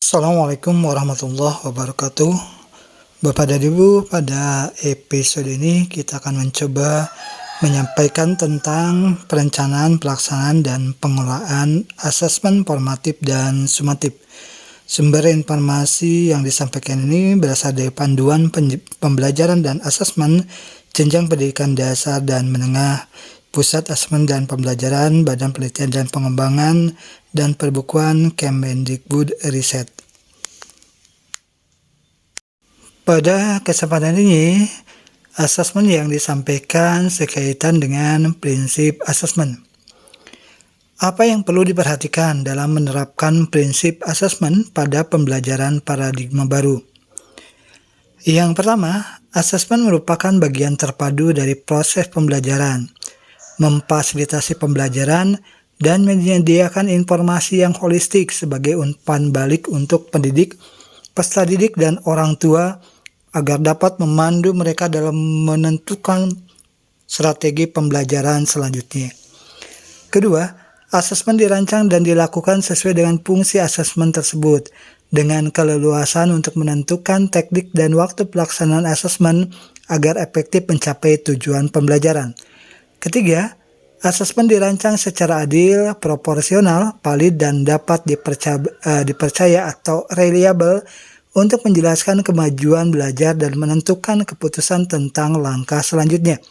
Assalamualaikum warahmatullahi wabarakatuh. Bapak dan Ibu, pada episode ini kita akan mencoba menyampaikan tentang perencanaan, pelaksanaan, dan pengelolaan asesmen formatif dan sumatif. Sumber informasi yang disampaikan ini berasal dari Panduan Pembelajaran dan Asesmen Jenjang Pendidikan Dasar dan Menengah, Pusat Asesmen dan Pembelajaran, Badan Penelitian dan Pengembangan, dan Perbukuan Kemendikbud Riset. Pada kesempatan ini, asesmen yang disampaikan sekaitan dengan prinsip asesmen. Apa yang perlu diperhatikan dalam menerapkan prinsip asesmen pada pembelajaran paradigma baru? Yang pertama, asesmen merupakan bagian terpadu dari proses pembelajaran, memfasilitasi pembelajaran, dan menyediakan informasi yang holistik sebagai umpan balik untuk pendidik, peserta didik, dan orang tua agar dapat memandu mereka dalam menentukan strategi pembelajaran selanjutnya. Kedua, asesmen dirancang dan dilakukan sesuai dengan fungsi asesmen tersebut, dengan keleluasan untuk menentukan teknik dan waktu pelaksanaan asesmen agar efektif mencapai tujuan pembelajaran. Ketiga, asesmen dirancang secara adil, proporsional, valid, dan dapat dipercaya atau reliable untuk menjelaskan kemajuan belajar dan menentukan keputusan tentang langkah selanjutnya.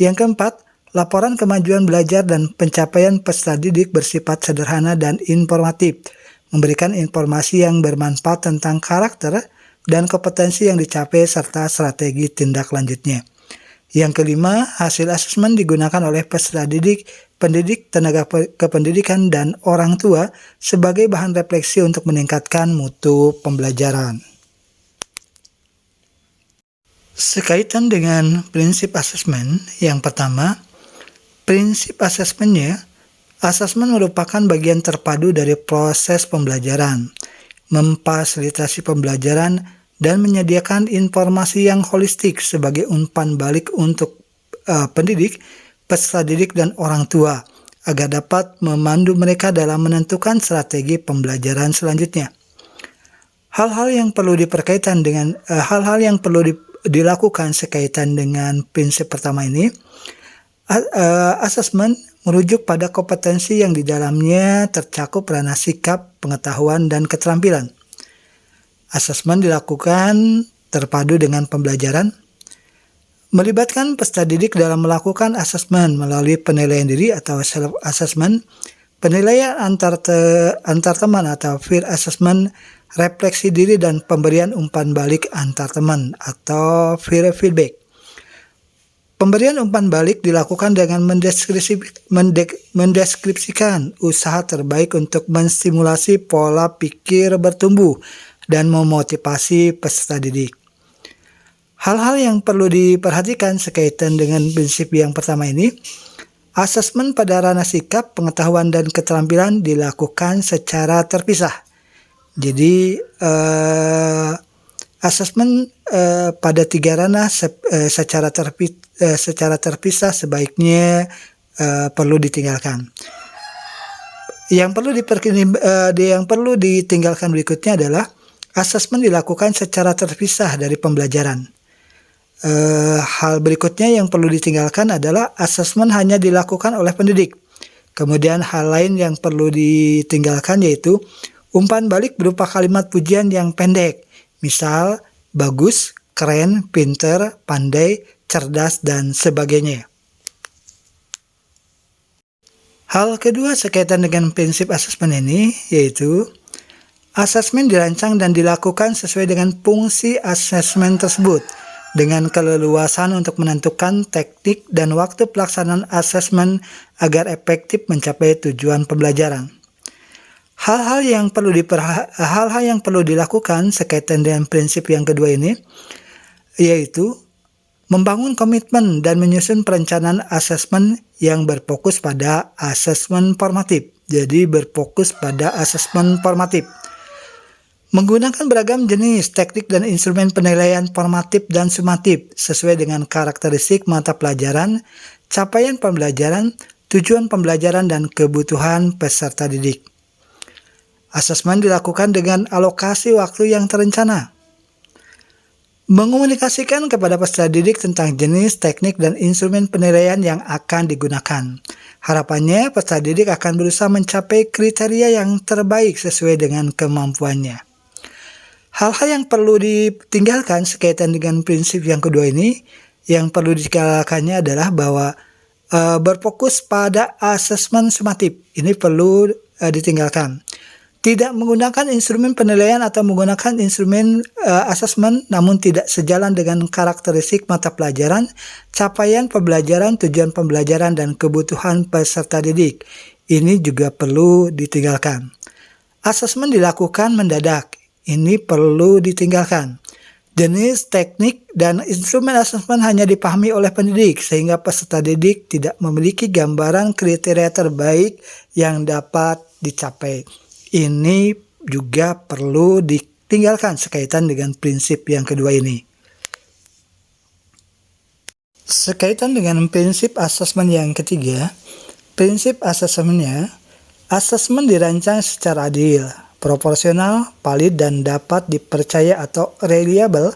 Yang keempat, laporan kemajuan belajar dan pencapaian peserta didik bersifat sederhana dan informatif, memberikan informasi yang bermanfaat tentang karakter dan kompetensi yang dicapai serta strategi tindak lanjutnya. Yang kelima, hasil asesmen digunakan oleh peserta didik, pendidik, tenaga kependidikan, dan orang tua sebagai bahan refleksi untuk meningkatkan mutu pembelajaran. Sekaitan dengan prinsip asesmen, yang pertama, prinsip asesmennya, asesmen merupakan bagian terpadu dari proses pembelajaran, memfasilitasi pembelajaran, dan menyediakan informasi yang holistik sebagai umpan balik untuk pendidik, peserta didik, dan orang tua agar dapat memandu mereka dalam menentukan strategi pembelajaran selanjutnya. Hal-hal yang perlu dilakukan sekaitan dengan prinsip pertama ini, asesmen merujuk pada kompetensi yang di dalamnya tercakup ranah sikap, pengetahuan, dan keterampilan. Asesmen dilakukan terpadu dengan pembelajaran, melibatkan peserta didik dalam melakukan asesmen melalui penilaian diri atau self-assessment, penilaian antar teman atau peer assessment, refleksi diri, dan pemberian umpan balik antar teman atau peer feedback. Pemberian umpan balik dilakukan dengan mendeskripsikan usaha terbaik untuk menstimulasi pola pikir bertumbuh dan memotivasi peserta didik. Hal-hal yang perlu diperhatikan sekaitan dengan prinsip yang pertama ini, asesmen pada ranah sikap, pengetahuan, dan keterampilan dilakukan secara terpisah. Jadi, asesmen pada tiga ranah secara terpisah sebaiknya perlu ditinggalkan. Yang perlu ditinggalkan berikutnya adalah asesmen dilakukan secara terpisah dari pembelajaran. Hal berikutnya yang perlu ditinggalkan adalah asesmen hanya dilakukan oleh pendidik. Kemudian hal lain yang perlu ditinggalkan yaitu umpan balik berupa kalimat pujian yang pendek. Misal, bagus, keren, pinter, pandai, cerdas, dan sebagainya. Hal kedua sekaitan dengan prinsip asesmen ini yaitu asesmen dirancang dan dilakukan sesuai dengan fungsi asesmen tersebut, dengan keleluasan untuk menentukan teknik dan waktu pelaksanaan asesmen agar efektif mencapai tujuan pembelajaran. Hal-hal yang perlu dilakukan sekaitan dengan prinsip yang kedua ini, yaitu membangun komitmen dan menyusun perencanaan asesmen yang berfokus pada asesmen formatif. Jadi berfokus pada asesmen formatif. Menggunakan beragam jenis, teknik, dan instrumen penilaian formatif dan sumatif sesuai dengan karakteristik mata pelajaran, capaian pembelajaran, tujuan pembelajaran, dan kebutuhan peserta didik. Asesmen dilakukan dengan alokasi waktu yang terencana. Mengomunikasikan kepada peserta didik tentang jenis, teknik, dan instrumen penilaian yang akan digunakan. Harapannya, peserta didik akan berusaha mencapai kriteria yang terbaik sesuai dengan kemampuannya. Hal-hal yang perlu ditinggalkan sekaitan dengan prinsip yang kedua ini, yang perlu ditinggalkannya adalah bahwa berfokus pada asesmen sumatif. Ini perlu ditinggalkan. Tidak menggunakan instrumen penilaian atau menggunakan instrumen asesmen namun tidak sejalan dengan karakteristik mata pelajaran, capaian pembelajaran, tujuan pembelajaran, dan kebutuhan peserta didik. Ini juga perlu ditinggalkan. Asesmen dilakukan mendadak. Ini perlu ditinggalkan. Jenis, teknik, dan instrumen asesmen hanya dipahami oleh pendidik sehingga peserta didik tidak memiliki gambaran kriteria terbaik yang dapat dicapai. Ini juga perlu ditinggalkan sekaitan dengan prinsip yang kedua ini. Sekaitan dengan prinsip asesmen yang ketiga, prinsip asesmennya, asesmen dirancang secara adil, proporsional, valid, dan dapat dipercaya atau reliable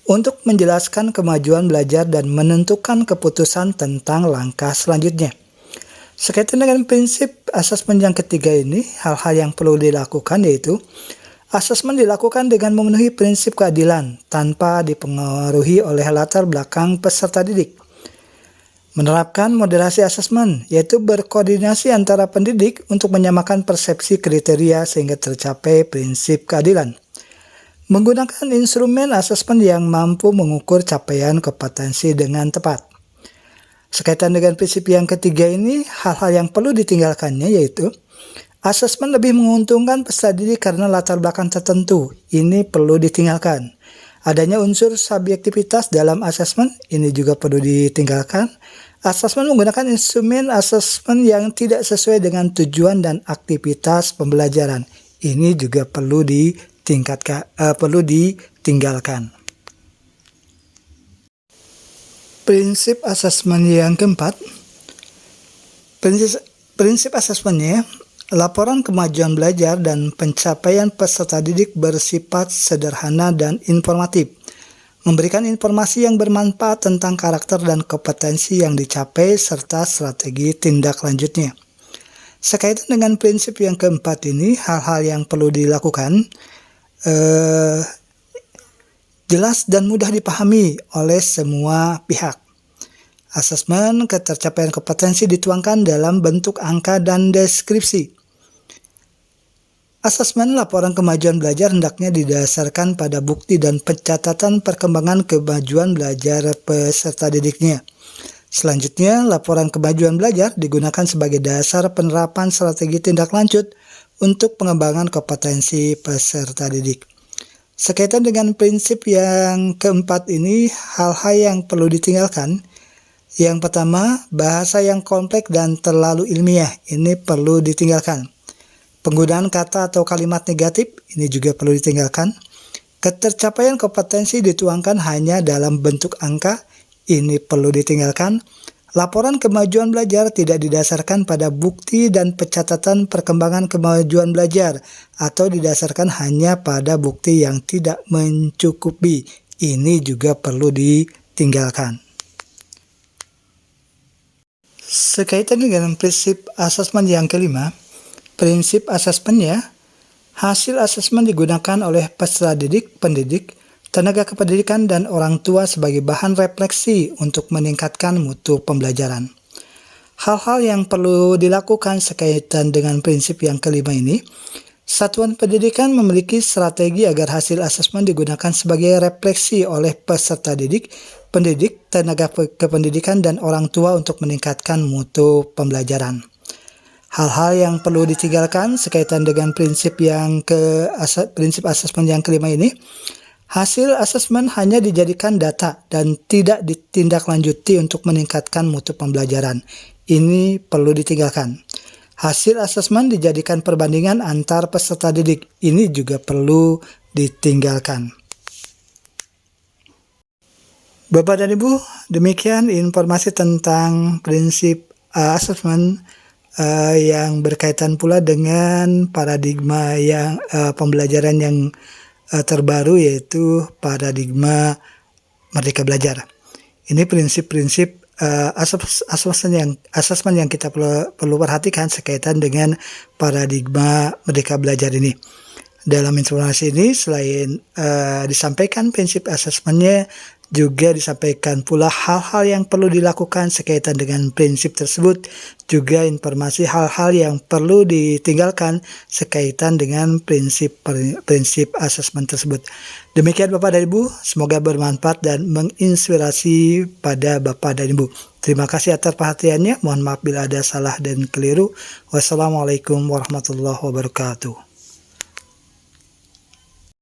untuk menjelaskan kemajuan belajar dan menentukan keputusan tentang langkah selanjutnya. Sekaitan dengan prinsip asesmen yang ketiga ini, hal-hal yang perlu dilakukan yaitu asesmen dilakukan dengan memenuhi prinsip keadilan tanpa dipengaruhi oleh latar belakang peserta didik. Menerapkan moderasi asesmen, yaitu berkoordinasi antara pendidik untuk menyamakan persepsi kriteria sehingga tercapai prinsip keadilan. Menggunakan instrumen asesmen yang mampu mengukur capaian kompetensi dengan tepat. Sekaitan dengan prinsip yang ketiga ini, hal-hal yang perlu ditinggalkannya yaitu asesmen lebih menguntungkan peserta didik karena latar belakang tertentu. Ini perlu ditinggalkan. Adanya unsur subjektivitas dalam asesmen, ini juga perlu ditinggalkan. Asesmen menggunakan instrumen asesmen yang tidak sesuai dengan tujuan dan aktivitas pembelajaran. Ini juga perlu ditinggalkan. Prinsip asesmen yang keempat, prinsip asesmennya, laporan kemajuan belajar dan pencapaian peserta didik bersifat sederhana dan informatif, memberikan informasi yang bermanfaat tentang karakter dan kompetensi yang dicapai serta strategi tindak lanjutnya. Sekaitan dengan prinsip yang keempat ini, hal-hal yang perlu dilakukan jelas dan mudah dipahami oleh semua pihak. Asesmen ketercapaian kompetensi dituangkan dalam bentuk angka dan deskripsi. Asesmen laporan kemajuan belajar hendaknya didasarkan pada bukti dan pencatatan perkembangan kemajuan belajar peserta didiknya. Selanjutnya, laporan kemajuan belajar digunakan sebagai dasar penerapan strategi tindak lanjut untuk pengembangan kompetensi peserta didik. Sekaitan dengan prinsip yang keempat ini, hal-hal yang perlu ditinggalkan. Yang pertama, bahasa yang kompleks dan terlalu ilmiah, ini perlu ditinggalkan. Penggunaan kata atau kalimat negatif, ini juga perlu ditinggalkan. Ketercapaian kompetensi dituangkan hanya dalam bentuk angka, ini perlu ditinggalkan. Laporan kemajuan belajar tidak didasarkan pada bukti dan pencatatan perkembangan kemajuan belajar atau didasarkan hanya pada bukti yang tidak mencukupi. Ini juga perlu ditinggalkan. Sekaitan dengan prinsip asesmen yang kelima, prinsip asesmennya, hasil asesmen digunakan oleh peserta didik, pendidik, tenaga kependidikan, dan orang tua sebagai bahan refleksi untuk meningkatkan mutu pembelajaran. Hal-hal yang perlu dilakukan sekaitan dengan prinsip yang kelima ini, satuan pendidikan memiliki strategi agar hasil asesmen digunakan sebagai refleksi oleh peserta didik, pendidik, tenaga kependidikan, dan orang tua untuk meningkatkan mutu pembelajaran. Hal-hal yang perlu ditinggalkan sekaitan dengan prinsip asesmen yang kelima ini, hasil asesmen hanya dijadikan data dan tidak ditindaklanjuti untuk meningkatkan mutu pembelajaran. Ini perlu ditinggalkan. Hasil asesmen dijadikan perbandingan antar peserta didik. Ini juga perlu ditinggalkan. Bapak dan Ibu, demikian informasi tentang prinsip asesmen yang berkaitan pula dengan paradigma yang pembelajaran yang terbaru, yaitu paradigma Merdeka Belajar. Ini prinsip-prinsip asesmen yang kita perlu perhatikan sekaitan dengan paradigma Merdeka Belajar ini. Dalam informasi ini selain disampaikan prinsip asesmennya, juga disampaikan pula hal-hal yang perlu dilakukan sekaitan dengan prinsip tersebut, juga informasi hal-hal yang perlu ditinggalkan sekaitan dengan prinsip asesmen tersebut. Demikian Bapak dan Ibu, semoga bermanfaat dan menginspirasi pada Bapak dan Ibu. Terima kasih atas perhatiannya, mohon maaf bila ada salah dan keliru. Wassalamualaikum warahmatullahi wabarakatuh.